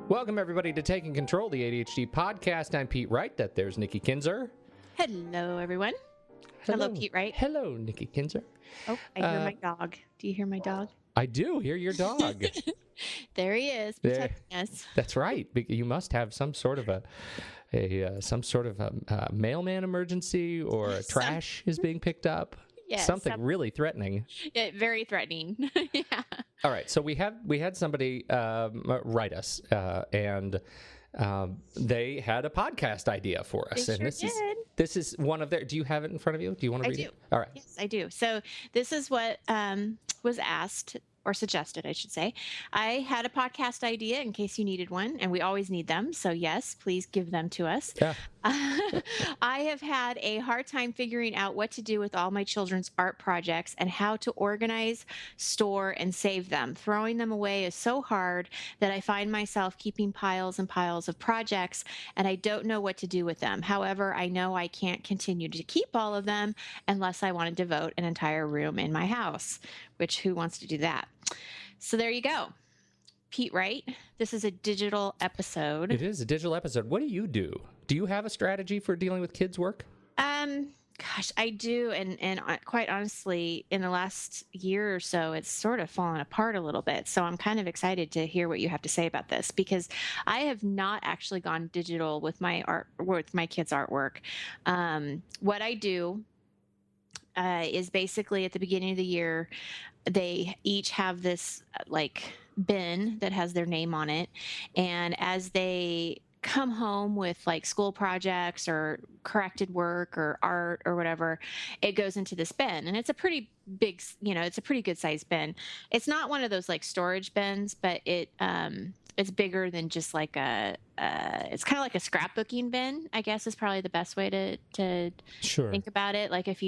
Welcome, everybody, to Taking Control, the ADHD podcast. I'm Pete Wright. There's Nikki Kinzer. Hello, everyone. Hello, Pete Wright. Hello, Nikki Kinzer. Oh, I hear my dog. Do you hear my dog? I do hear your dog. There he is, protecting us. That's right. You must have some sort of a mailman emergency, or a trash is being picked up. Yes, something really threatening. Yeah, very threatening. Yeah. All right, so we had somebody write us, and they had a podcast idea for us, and this is one of their. Do you have it in front of you? Do you want to read it? All right. Yes, I do. So this is what was asked. Or suggested, I should say. I had a podcast idea in case you needed one, and we always need them. So yes, please give them to us. Yeah. I have had a hard time figuring out what to do with all my children's art projects and how to organize, store, and save them. Throwing them away is so hard that I find myself keeping piles and piles of projects, and I don't know what to do with them. However, I know I can't continue to keep all of them unless I want to devote an entire room in my house, which who wants to do that? So there you go. Pete Wright, this is a digital episode. It is a digital episode. What do you do? Do you have a strategy for dealing with kids' work? Gosh, I do. And quite honestly, in the last year or so, it's sort of fallen apart a little bit. So I'm kind of excited to hear what you have to say about this, because I have not actually gone digital with my kids' artwork. What I do is basically at the beginning of the year, they each have this bin that has their name on it. And as they come home with school projects or corrected work or art or whatever, it goes into this bin. And it's a pretty big, it's a pretty good sized bin. It's not one of those storage bins, but it's bigger than just it's kind of like a scrapbooking bin, I guess is probably the best way to sure. think about it. Like if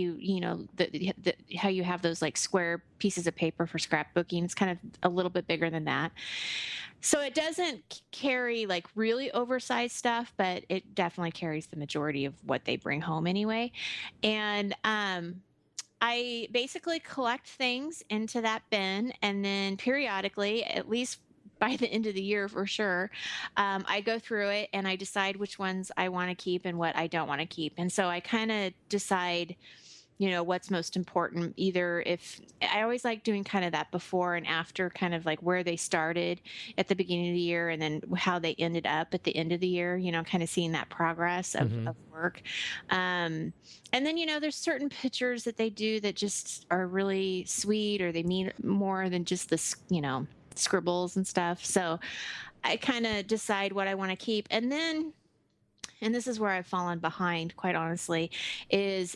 how you have those square pieces of paper for scrapbooking, it's kind of a little bit bigger than that. So it doesn't carry really oversized stuff, but it definitely carries the majority of what they bring home anyway. And I basically collect things into that bin, and then periodically, at least by the end of the year for sure, I go through it and I decide which ones I want to keep and what I don't want to keep. And so I kind of decide, what's most important. Either if I always like doing kind of that before and after, kind of where they started at the beginning of the year and then how they ended up at the end of the year, kind of seeing that progress of work. And then, there's certain pictures that they do that just are really sweet, or they mean more than just this, scribbles and stuff. So I kind of decide what I want to keep. And then, and this is where I've fallen behind, quite honestly, is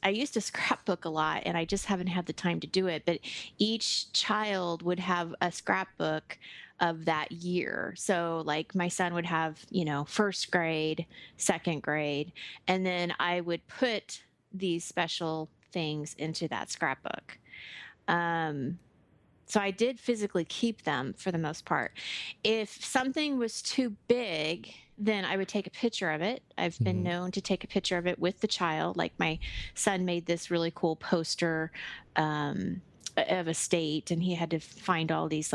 I used to scrapbook a lot, and I just haven't had the time to do it. But each child would have a scrapbook of that year. So my son would have, first grade, second grade, and then I would put these special things into that scrapbook. So I did physically keep them for the most part. If something was too big, then I would take a picture of it. I've been known to take a picture of it with the child. My son made this really cool poster of a state, and he had to find all these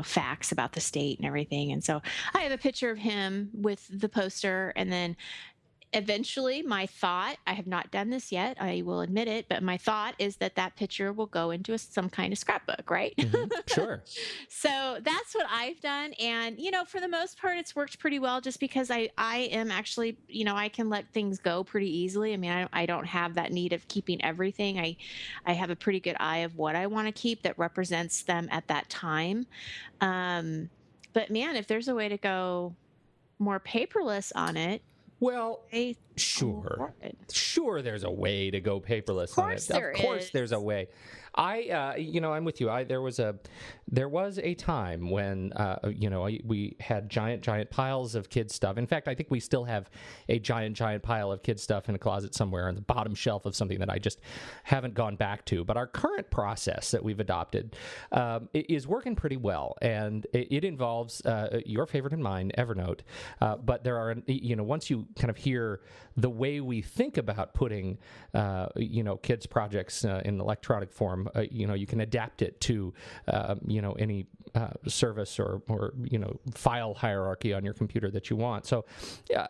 facts about the state and everything. And so I have a picture of him with the poster, and then eventually my thought, I have not done this yet, I will admit it, but my thought is that picture will go into some kind of scrapbook, right? Sure. So that's what I've done. And, for the most part, it's worked pretty well, just because I am actually, I can let things go pretty easily. I mean, I don't have that need of keeping everything. I have a pretty good eye of what I want to keep that represents them at that time. But man, if there's a way to go more paperless on it, well, sure, there's a way to go paperless on it. Of course there's a way. I'm with you. There was a time when, we had giant piles of kids stuff. In fact, I think we still have a giant pile of kids stuff in a closet somewhere on the bottom shelf of something that I just haven't gone back to. But our current process that we've adopted is working pretty well, and it involves your favorite and mine, Evernote. But there are, once you kind of hear the way we think about putting, kids' projects in electronic form, you can adapt it to, any service or file hierarchy on your computer that you want. So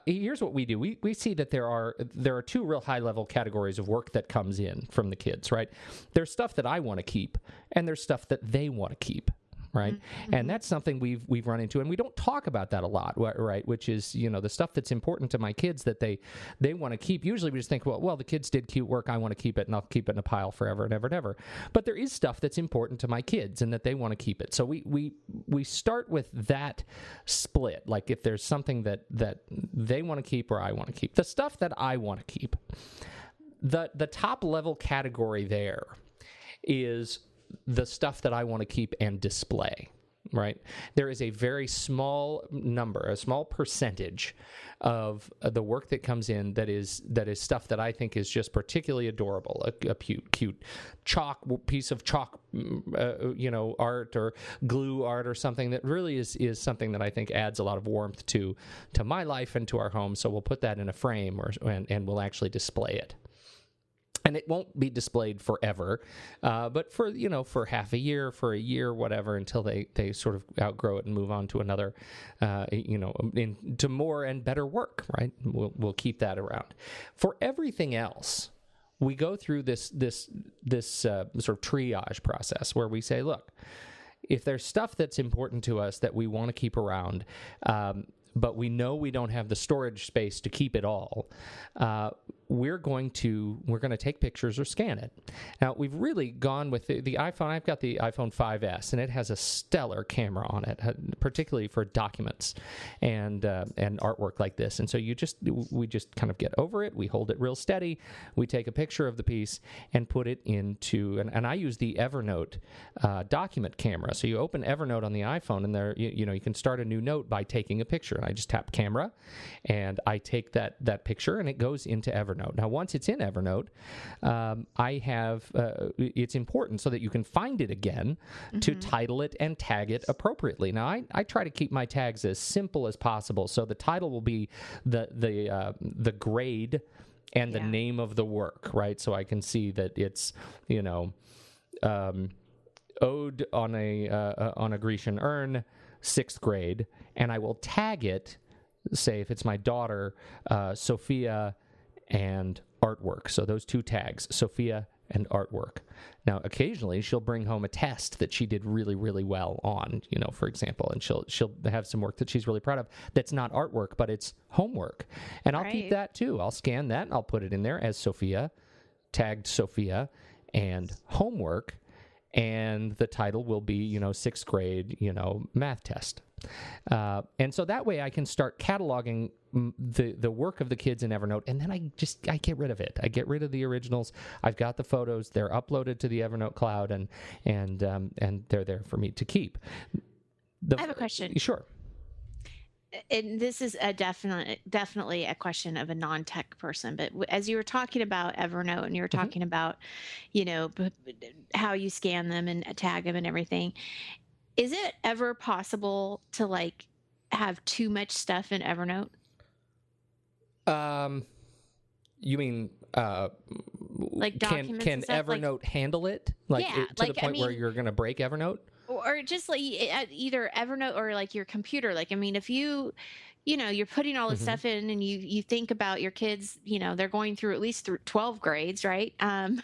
here's what we do. We see that there are two real high-level categories of work that comes in from the kids, right? There's stuff that I want to keep, and there's stuff that they want to keep. Right. Mm-hmm. And that's something we've run into, and we don't talk about that a lot, right? Which is, the stuff that's important to my kids that they want to keep. Usually we just think, well, the kids did cute work. I want to keep it, and I'll keep it in a pile forever and ever and ever. But there is stuff that's important to my kids and that they want to keep it. So we start with that split. Like if there's something that they want to keep or I want to keep. The stuff that I want to keep, the top level category there is the stuff that I want to keep and display, right? There is a very small number, a small percentage of the work that comes in that is stuff that I think is just particularly adorable, a cute piece of chalk, art or glue art or something that really is something that I think adds a lot of warmth to my life and to our home. So we'll put that in a frame and we'll actually display it. And it won't be displayed forever, but for half a year, for a year, whatever, until they sort of outgrow it and move on to another, into more and better work, right? We'll keep that around. For everything else, we go through this sort of triage process where we say, look, if there's stuff that's important to us that we want to keep around, but we know we don't have the storage space to keep it all, we're going to take pictures or scan it. Now, we've really gone with the iPhone. I've got the iPhone 5S, and it has a stellar camera on it, particularly for documents and artwork like this. And so we just kind of get over it. We hold it real steady. We take a picture of the piece and put it into, and I use the Evernote document camera. So you open Evernote on the iPhone, and there you can start a new note by taking a picture. And I just tap camera, and I take that picture, and it goes into Evernote. Now, once it's in Evernote, I have it's important so that you can find it again to title it and tag it appropriately. Now, I try to keep my tags as simple as possible, so the title will be the grade and the name of the work, right? So I can see that it's ode on a Grecian urn, 6th grade, and I will tag it. Say if it's my daughter, Sophia and artwork. So those two tags, Sophia and artwork. Now, occasionally she'll bring home a test that she did really, really well on, for example, and she'll have some work that she's really proud of that's not artwork, but it's homework. And I'll keep that too. I'll scan that and I'll put it in there as Sophia, tagged Sophia, and homework. And the title will be, 6th grade, math test. And so that way I can start cataloging the work of the kids in Evernote, and then I get rid of it. I get rid of the originals. I've got the photos. They're uploaded to the Evernote cloud, and they're there for me to keep. I have a question. Sure. And this is definitely a question of a non-tech person, but as you were talking about Evernote and you were talking about, how you scan them and tag them and everything, is it ever possible to have too much stuff in Evernote? You mean documents can and stuff? Evernote handle it? To the point where you're going to break Evernote? Or just either Evernote or your computer. if you're putting all this stuff in and you think about your kids, they're going through at least 12 grades, right? And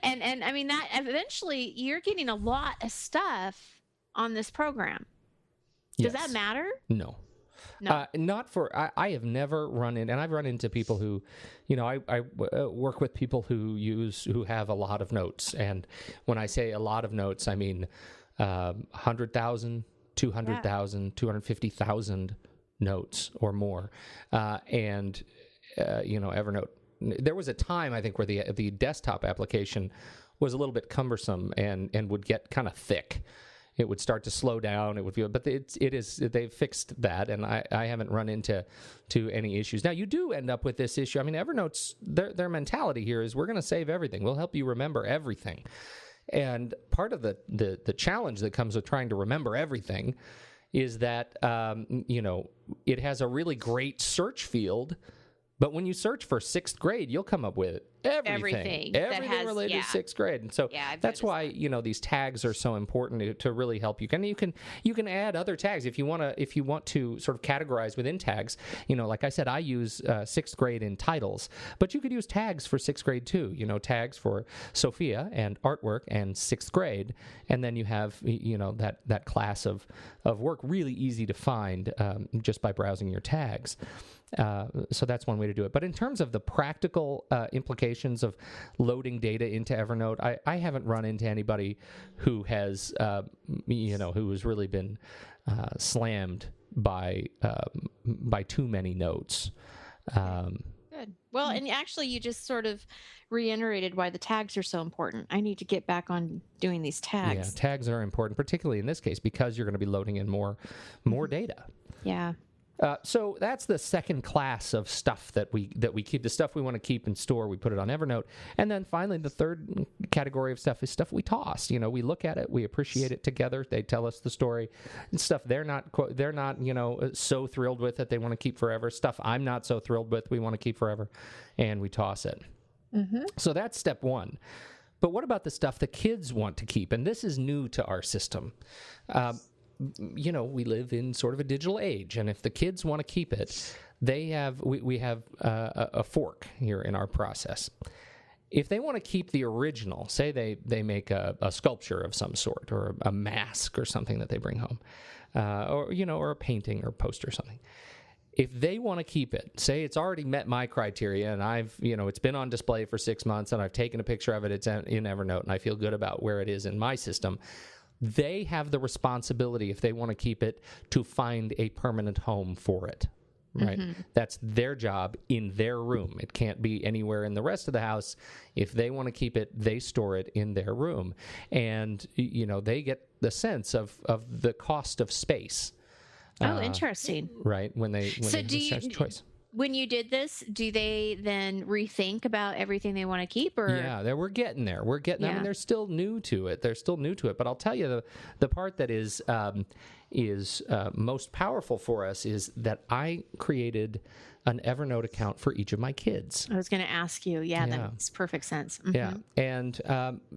I mean that eventually you're getting a lot of stuff on this program. Does that matter? No. Not for, I have never run in, and I've run into people who, I work with people who have a lot of notes. And when I say a lot of notes, I mean 100,000, 200,000, 250,000 notes or more. Evernote, there was a time I think where the desktop application was a little bit cumbersome and would get kind of thick. It would start to slow down. But they've fixed that, and I haven't run into any issues. Now you do end up with this issue. I mean, Evernote's their mentality here is we're going to save everything. We'll help you remember everything. And part of the challenge that comes with trying to remember everything is that it has a really great search field, But when you search for sixth grade, you'll come up with everything related to sixth grade. And so that's why, these tags are so important to really help you. And you can add other tags if you want to sort of categorize within tags. Like I said, I use sixth grade in titles, but you could use tags for sixth grade too. Tags for Sophia and artwork and sixth grade, and then you have that class of work really easy to find just by browsing your tags. So that's one way to do it. But in terms of the practical implications of loading data into Evernote, I haven't run into anybody who has, who has really been slammed by too many notes. Good. Well, and actually, you just sort of reiterated why the tags are so important. I need to get back on doing these tags. Yeah, tags are important, particularly in this case, because you're going to be loading in more data. Yeah. So that's the second class of stuff that we keep. The stuff we want to keep and store, we put it on Evernote. And then finally, the third category of stuff is stuff we toss. We look at it, we appreciate it together. They tell us the story. And stuff they're not so thrilled with that they want to keep forever. Stuff I'm not so thrilled with, we want to keep forever, and we toss it. Mm-hmm. So that's step one. But what about the stuff the kids want to keep? And this is new to our system. We live in sort of a digital age, and if the kids want to keep it, we have a fork here in our process. If they want to keep the original, say they make a sculpture of some sort, or a mask or something that they bring home, or a painting or poster or something. If they want to keep it, say it's already met my criteria, and it's been on display for 6 months, and I've taken a picture of it, it's in Evernote, and I feel good about where it is in my system. They have the responsibility, if they want to keep it, to find a permanent home for it, right? Mm-hmm. That's their job in their room. It can't be anywhere in the rest of the house. If they want to keep it, they store it in their room. And, they get the sense of the cost of space. Oh, interesting. Right, when they make choice. When you did this, do they then rethink about everything they want to keep? Or yeah, we're getting there. I mean, they're still new to it. But I'll tell you, the part that is most powerful for us is that I created an Evernote account for each of my kids. I was going to ask you. Yeah, that makes perfect sense. Mm-hmm. Yeah, and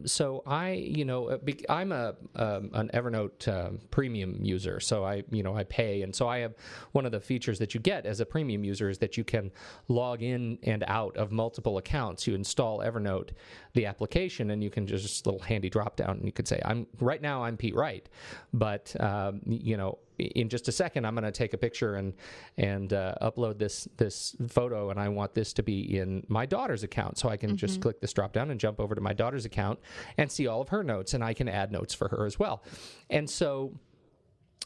so I'm an Evernote premium user, so I pay, and so I have one of the features that you get as a premium user is that you can log in and out of multiple accounts. You install Evernote, the application, and you can just a little handy drop down, and you could say, I'm Pete Wright, but in just a second, I'm going to take a picture and upload this photo, and I want this to be in my daughter's account. So I can just click this drop down and jump over to my daughter's account and see all of her notes, and I can add notes for her as well. And so,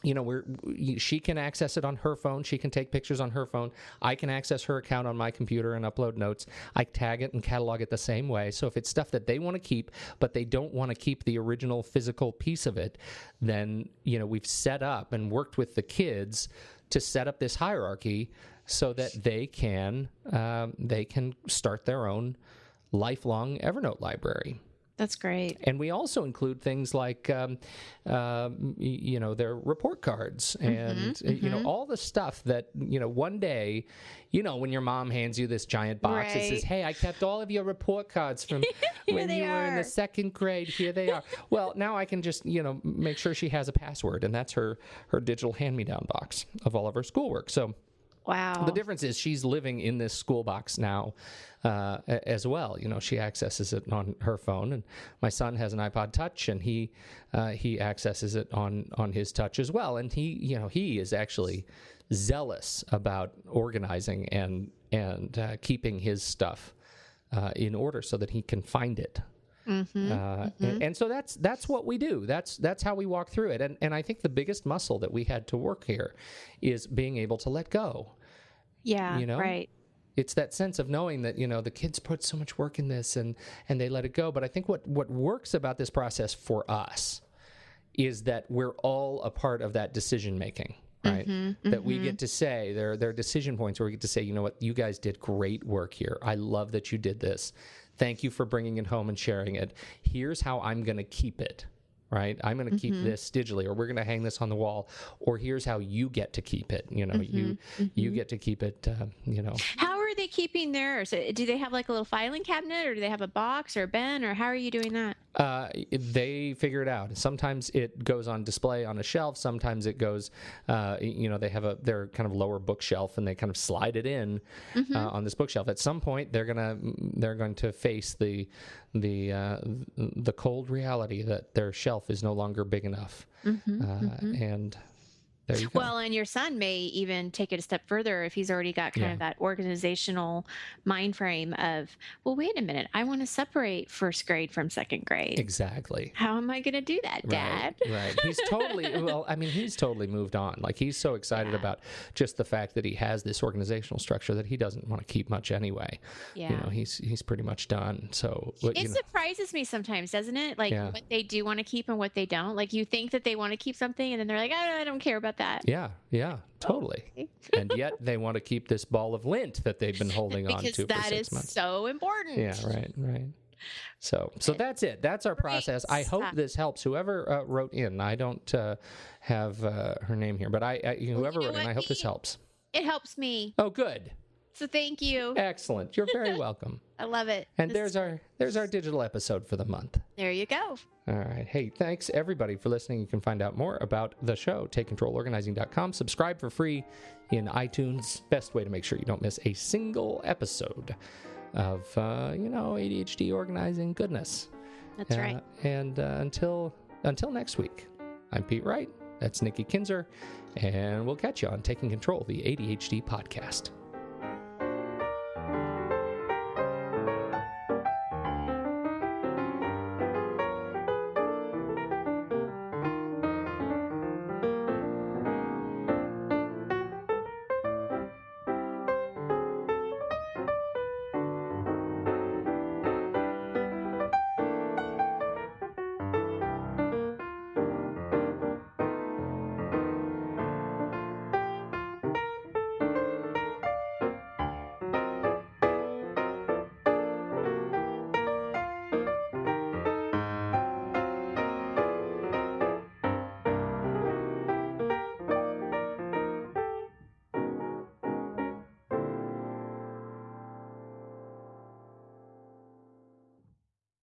she can access it on her phone. She can take pictures on her phone. I can access her account on my computer and upload notes. I tag it and catalog it the same way. So if it's stuff that they want to keep, but they don't want to keep the original physical piece of it, then, we've set up and worked with the kids to set up this hierarchy so that they can start their own lifelong Evernote library. That's great. And we also include things like, their report cards and, all the stuff that, one day, when your mom hands you this giant box, it says, hey, I kept all of your report cards from when you were in the second grade. Here they are. Well, now I can just, make sure she has a password, and that's her digital hand-me-down box of all of her schoolwork. So wow. The difference is she's living in this school box now as well. She accesses it on her phone, and my son has an iPod Touch, and he accesses it on his Touch as well. And he is actually zealous about organizing and keeping his stuff in order so that he can find it. And so that's what we do. That's how we walk through it. And I think the biggest muscle that we had to work here is being able to let go. Yeah, right. It's that sense of knowing that, the kids put so much work in this and they let it go. But I think what works about this process for us is that we're all a part of that decision making. Right? That we get to say, there are decision points where we get to say, you know what, you guys did great work here. I love that you did this. Thank you for bringing it home and sharing it. Here's how I'm going to keep it, right? I'm going to keep this digitally, or we're going to hang this on the wall, or here's how you get to keep it. You get to keep it, How are are they keeping theirs? Do they have like a little filing cabinet, or do they have a box or a bin, or how are you doing that? They figure it out. Sometimes it goes on display on a shelf. Sometimes it goes, they have their kind of lower bookshelf, and they kind of slide it in on this bookshelf. At some point, they're going to face the cold reality that their shelf is no longer big enough, and. There you go. Well, and your son may even take it a step further if he's already got kind of that organizational mind frame of, well, wait a minute, I want to separate first grade from second grade. Exactly. How am I going to do that, Dad? Right. He's totally moved on. Like, he's so excited about just the fact that he has this organizational structure that he doesn't want to keep much anyway. Yeah. He's pretty much done. So it surprises me sometimes, doesn't it? Like what they do want to keep and what they don't. Like, you think that they want to keep something, and then they're like, I don't care about that. Yeah, totally. Okay. And yet they want to keep this ball of lint that they've been holding on to for 6 months. Because that is so important. Yeah, right. So that's it. That's our process. I hope this helps. Whoever wrote in, I don't have her name here, but whoever wrote in, I hope this helps. It helps me. Oh, good. So thank you. Excellent. You're very welcome. I love it. And there's our digital episode for the month. There you go. All right. Hey, thanks everybody for listening. You can find out more about the show, TakeControlOrganizing.com. Subscribe for free in iTunes. Best way to make sure you don't miss a single episode of ADHD organizing goodness. That's right. And until next week, I'm Pete Wright. That's Nikki Kinzer, and we'll catch you on Taking Control, the ADHD podcast.